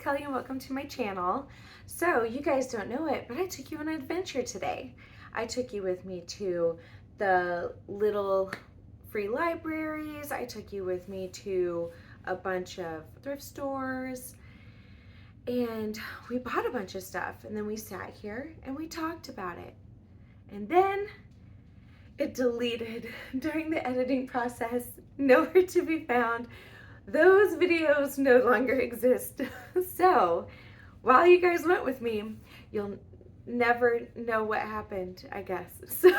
Kelly and welcome to my channel. So you guys don't know it, but I took you on an adventure today. I took you with me to the little free libraries. I took you with me to a bunch of thrift stores and we bought a bunch of stuff and then we sat here and we talked about it. And then it deleted during the editing process, nowhere to be found. Those videos no longer exist. So while you guys went with me, you'll never know what happened, I guess. So,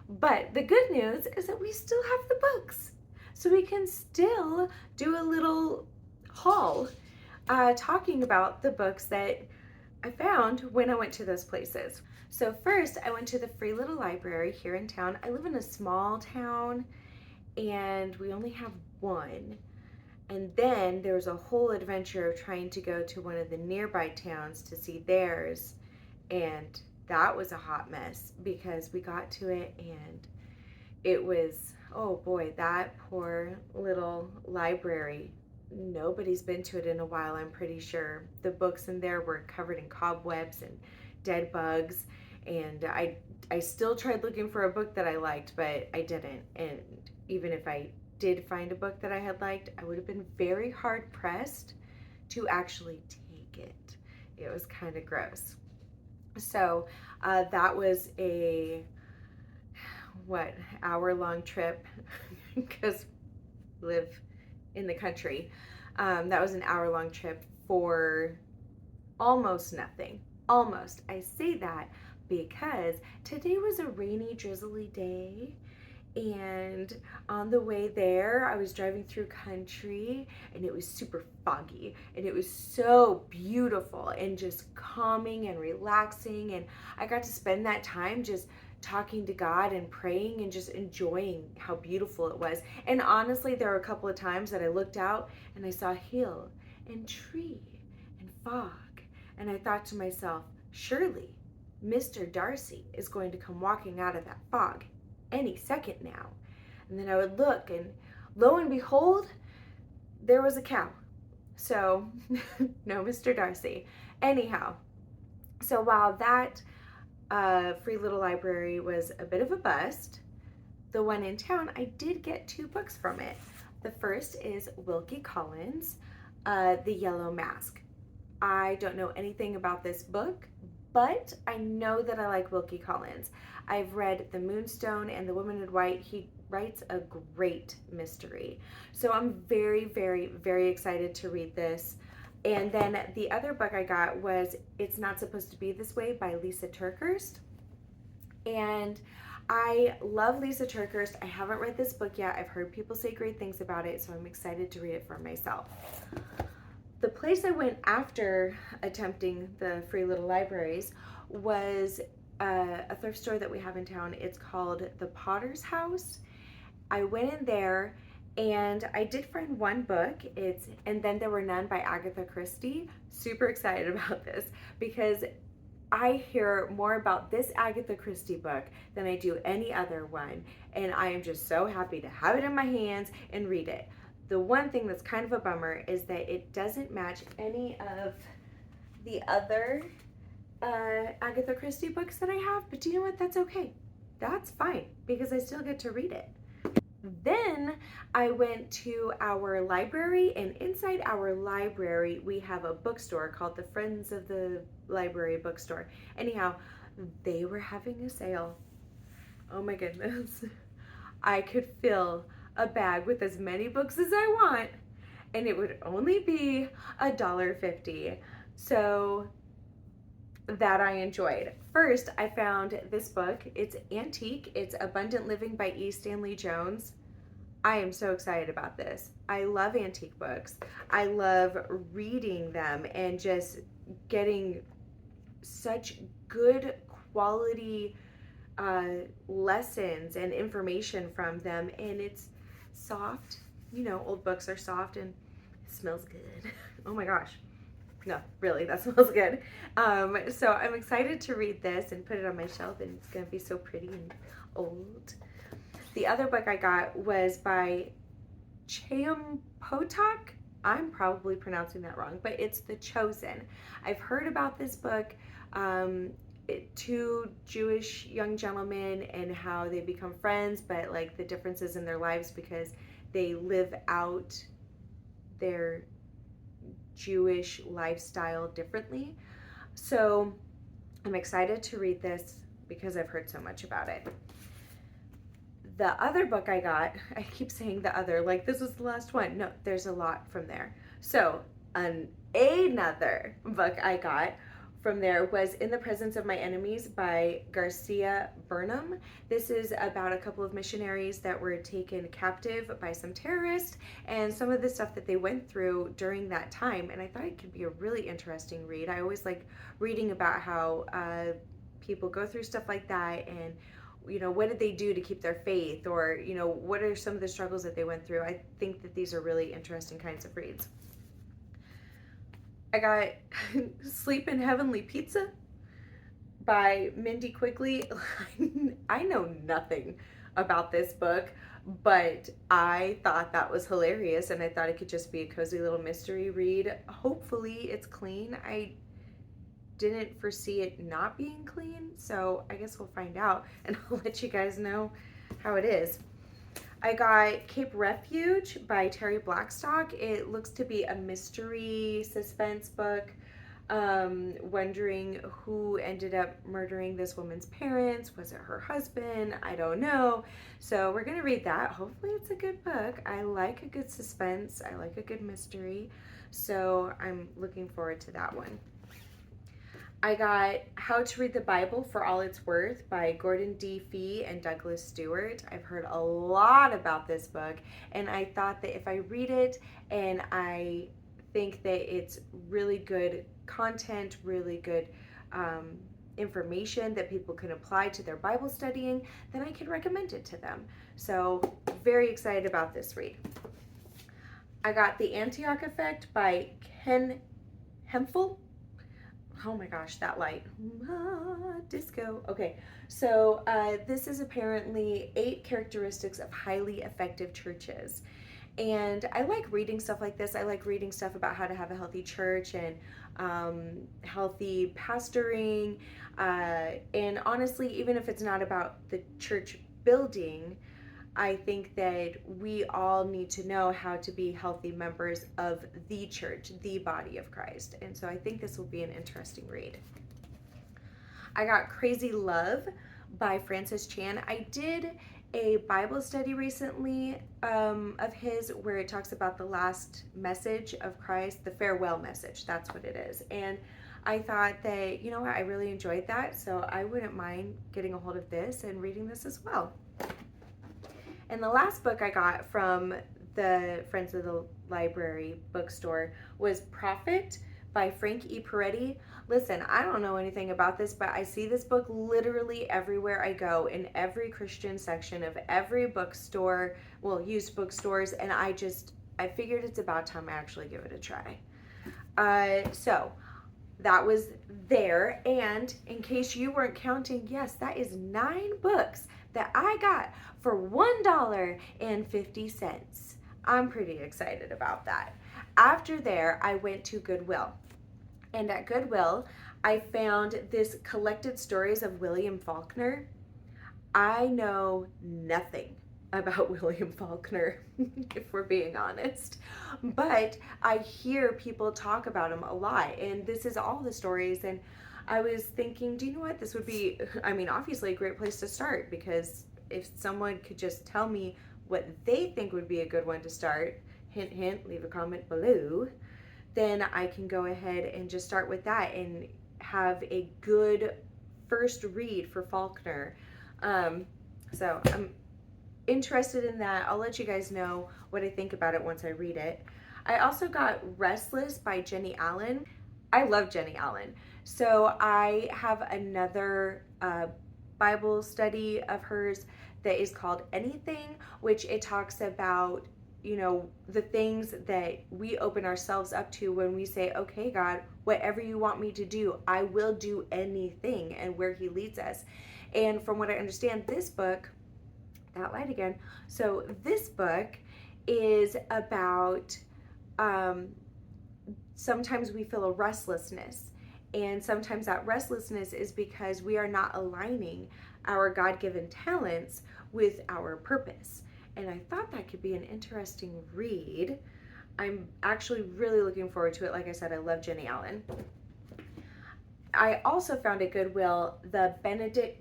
but the good news is that we still have the books. So we can still do a little haul talking about the books that I found when I went to those places. So first, I went to the free little library here in town. I live in a small town and we only have one. And then there was a whole adventure of trying to go to one of the nearby towns to see theirs. And that was a hot mess because we got to it and it was, oh boy, that poor little library. Nobody's been to it in a while, I'm pretty sure. The books in there were covered in cobwebs and dead bugs. And I still tried looking for a book that I liked, but I didn't. And even if I did find a book that I had liked, I would have been very hard pressed to actually take it. It was kind of gross. So that was a hour-long trip because we live in the country. That was an hour-long trip for almost nothing. Almost. I say that because today was a rainy, drizzly day. And on the way there, I was driving through country and it was super foggy and it was so beautiful and just calming and relaxing. And I got to spend that time just talking to God and praying and just enjoying how beautiful it was. And honestly, there were a couple of times that I looked out and I saw hill and tree and fog. And I thought to myself, surely Mr. Darcy is going to come walking out of that fog any second now. And then I would look and lo and behold, there was a cow. So no Mr. Darcy. Anyhow, so while that free little library was a bit of a bust, the one in town, I did get 2 books from it. The first is Wilkie Collins, The Yellow Mask. I don't know anything about this book, but I know that I like Wilkie Collins. I've read The Moonstone and The Woman in White. He writes a great mystery. So I'm very, very, very excited to read this. And then the other book I got was It's Not Supposed to Be This Way by Lisa TerKeurst. And I love Lisa TerKeurst. I haven't read this book yet. I've heard people say great things about it, so I'm excited to read it for myself. The place I went after attempting the free little libraries was a thrift store that we have in town. It's called the Potter's House. I went in there and I did find one book. It's And Then There Were None by Agatha Christie. Super excited about this because I hear more about this Agatha Christie book than I do any other one. And I am just so happy to have it in my hands and read it. The one thing that's kind of a bummer is that it doesn't match any of the other Agatha Christie books that I have, but you know what? That's okay. That's fine because I still get to read it. Then I went to our library, and inside our library we have a bookstore called the Friends of the Library Bookstore. Anyhow, they were having a sale. Oh my goodness. I could fill a bag with as many books as I want and it would only be $1.50. So that I enjoyed. First, I found this book. It's antique. It's Abundant Living by E. Stanley Jones. I am so excited about this. I love antique books. I love reading them and just getting such good quality lessons and information from them. And it's soft. You know, old books are soft and it smells good. Oh my gosh. No, really, that smells good. So I'm excited to read this and put it on my shelf, and it's gonna be so pretty and old. The other book I got was by Chayam Potok. I'm probably pronouncing that wrong, but it's The Chosen. I've heard about this book. Two Jewish young gentlemen and how they become friends, but like the differences in their lives because they live out their Jewish lifestyle differently. So I'm excited to read this because I've heard so much about it. The other book I got, I keep saying the other, like this was the last one. No, there's a lot from there. So another book I got from there was In the Presence of My Enemies by Garcia Burnham. This is about a couple of missionaries that were taken captive by some terrorists and some of the stuff that they went through during that time. And I thought it could be a really interesting read. I always like reading about how people go through stuff like that, and what did they do to keep their faith, or what are some of the struggles that they went through. I think that these are really interesting kinds of reads. I got Sleep in Heavenly Pizza by Mindy Quigley. I know nothing about this book, but I thought that was hilarious, and I thought it could just be a cozy little mystery read. Hopefully it's clean. I didn't foresee it not being clean, so I guess we'll find out, and I'll let you guys know how it is. I got Cape Refuge by Terry Blackstock. It looks to be a mystery suspense book, wondering who ended up murdering this woman's parents. Was it her husband? I don't know. So we're gonna read that. Hopefully it's a good book. I like a good suspense. I like a good mystery. So I'm looking forward to that one. I got How to Read the Bible for All It's Worth by Gordon D. Fee and Douglas Stewart. I've heard a lot about this book, and I thought that if I read it and I think that it's really good content, really good information that people can apply to their Bible studying, then I could recommend it to them. So very excited about this read. I got The Antioch Effect by Ken Hemphill. Oh my gosh, that light. Disco. Okay, so this is apparently 8 characteristics of highly effective churches. And I like reading stuff like this. I like reading stuff about how to have a healthy church and healthy pastoring. And honestly, even if it's not about the church building, I think that we all need to know how to be healthy members of the church, the body of Christ. And so I think this will be an interesting read. I got Crazy Love by Francis Chan. I did a Bible study recently of his where it talks about the last message of Christ, the farewell message. That's what it is. And I thought that, I really enjoyed that. So I wouldn't mind getting a hold of this and reading this as well. And the last book I got from the Friends of the Library bookstore was Prophet by Frank E. Peretti. Listen, I don't know anything about this, but I see this book literally everywhere I go, in every Christian section of every bookstore, used bookstores, and I figured it's about time I actually give it a try. So that was there, and in case you weren't counting, yes, that is 9 books that I got for $1.50. I'm pretty excited about that. After there, I went to Goodwill. And at Goodwill, I found this Collected Stories of William Faulkner. I know nothing about William Faulkner, if we're being honest, but I hear people talk about him a lot, and this is all the stories. And I was thinking, do you know what? This would be, obviously a great place to start, because if someone could just tell me what they think would be a good one to start, hint, hint, leave a comment below, then I can go ahead and just start with that and have a good first read for Faulkner. So I'm interested in that. I'll let you guys know what I think about it once I read it. I also got Restless by Jenny Allen. I love Jenny Allen. So I have another Bible study of hers that is called Anything, which it talks about, the things that we open ourselves up to when we say, okay, God, whatever you want me to do, I will do anything, and where he leads us. And from what I understand, this book, that light again. So this book is about um, sometimes we feel a restlessness. And sometimes that restlessness is because we are not aligning our God given talents with our purpose. And I thought that could be an interesting read. I'm actually really looking forward to it. Like I said, I love Jenny Allen. I also found at Goodwill the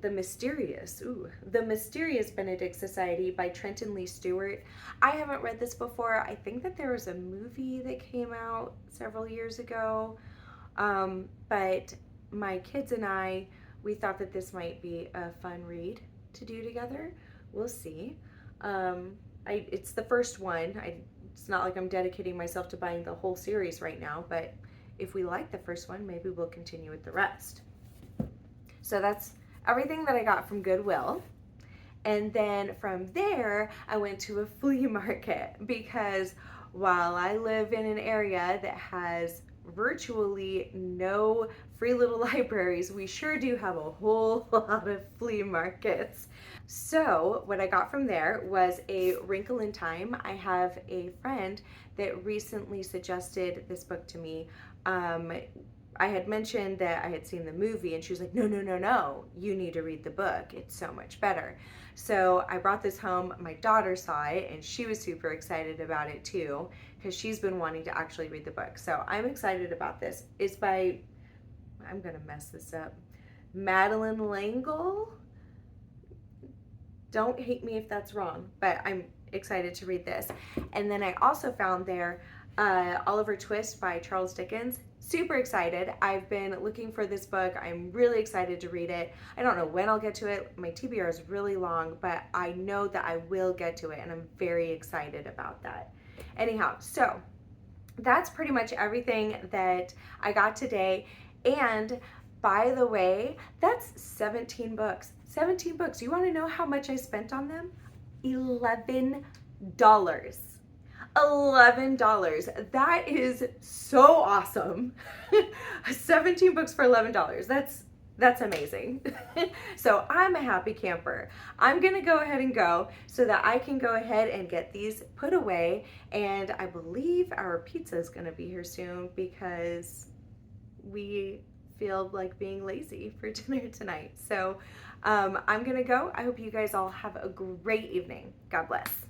Mysterious Benedict Society by Trenton Lee Stewart. I haven't read this before. I think that there was a movie that came out several years ago, but my kids and we thought that this might be a fun read to do together. We'll see. It's the first one. It's not like I'm dedicating myself to buying the whole series right now, but if we like the first one, maybe we'll continue with the rest. So that's everything that I got from Goodwill. And then from there, I went to a flea market because while I live in an area that has virtually no free little libraries, we sure do have a whole lot of flea markets. So what I got from there was A Wrinkle in Time. I have a friend that recently suggested this book to me. I had mentioned that I had seen the movie, and she was like, no, no, no, no, you need to read the book. It's so much better. So I brought this home. My daughter saw it, and she was super excited about it too, because she's been wanting to actually read the book. So I'm excited about this. It's by, I'm going to mess this up, Madeline L'Engle. Don't hate me if that's wrong, but I'm excited to read this. And then I also found there Oliver Twist by Charles Dickens. Super excited. I've been looking for this book. I'm really excited to read it. I don't know when I'll get to it. My TBR is really long, but I know that I will get to it, and I'm very excited about that. Anyhow, so that's pretty much everything that I got today. And by the way, that's 17 books. 17 books. You want to know how much I spent on them? $11. $11. That is so awesome. 17 books for $11. That's amazing. So I'm a happy camper. I'm gonna go ahead and go so that I can go ahead and get these put away. And I believe our pizza is gonna be here soon because we feel like being lazy for dinner tonight. So I'm gonna go. I hope you guys all have a great evening. God bless.